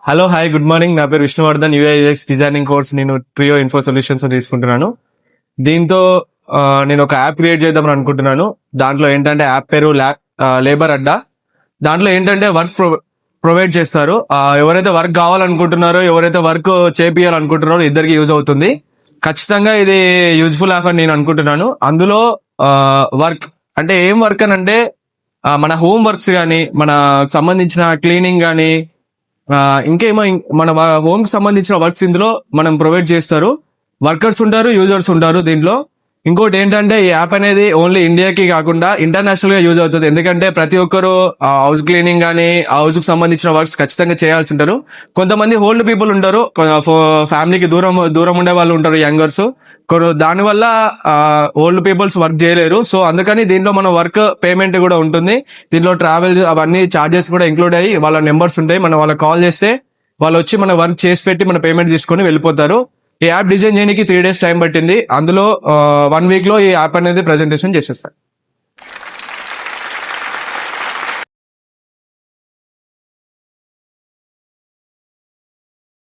Hello hi good morning. నా పేరు Vishnuvardhan. యూఐఎక్స్ designing course నేను ట్రియో ఇన్ఫో సొల్యూషన్స్ తీసుకుంటున్నాను. దీంతో నేను ఒక యాప్ క్రియేట్ చేద్దామని అనుకుంటున్నాను. దాంట్లో ఏంటంటే యాప్ పేరు లేబర్ అడ్డా. దాంట్లో ఏంటంటే వర్క్ ప్రొవైడ్ చేస్తారు. ఎవరైతే వర్క్ కావాలనుకుంటున్నారో, ఎవరైతే వర్క్ చేపియాలనుకుంటున్నారో ఇద్దరికి యూజ్ అవుతుంది. ఖచ్చితంగా ఇది యూజ్ఫుల్ యాప్ అని నేను అనుకుంటున్నాను. అందులో వర్క్ అంటే ఏం వర్క్ అని అంటే మన హోమ్ వర్క్స్ కానీ, మన సంబంధించిన క్లీనింగ్ కానీ, ఇంకేమో మన హోమ్ కి సంబంధించిన వర్క్స్ ఇందులో మనం ప్రొవైడ్ చేస్తారు. వర్కర్స్ ఉంటారు, యూజర్స్ ఉంటారు దీంట్లో. ఇంకోటి ఏంటంటే ఈ యాప్ అనేది ఓన్లీ ఇండియాకి కాకుండా ఇంటర్నేషనల్ గా యూజ్ అవుతుంది. ఎందుకంటే ప్రతి ఒక్కరు హౌస్ క్లీనింగ్ కానీ, హౌస్ కి సంబంధించిన వర్క్స్ ఖచ్చితంగా చేయాల్సి ఉంటారు. కొంతమంది ఓల్డ్ పీపుల్ ఉంటారు, ఫ్యామిలీకి దూరం దూరం ఉండే వాళ్ళు ఉంటారు, యంగర్స్. దానివల్ల ఓల్డ్ పీపుల్స్ వర్క్ చేయలేరు. సో అందుకని దీంట్లో మన వర్క్ పేమెంట్ కూడా ఉంటుంది. దీంట్లో ట్రావెల్ అవన్నీ చార్జెస్ కూడా ఇంక్లూడ్ అయ్యి వాళ్ళ నెంబర్స్ ఉంటాయి. మనం వాళ్ళకి కాల్ చేస్తే వాళ్ళు వచ్చి మన వర్క్ చేసి పెట్టి మన పేమెంట్ తీసుకొని వెళ్ళిపోతారు. ఈ యాప్ డిజైన్ చేయడానికి 3 days టైం పట్టింది. అందులో 1 week లో ఈ యాప్ అనేది ప్రెజెంటేషన్ చేసేస్తారు.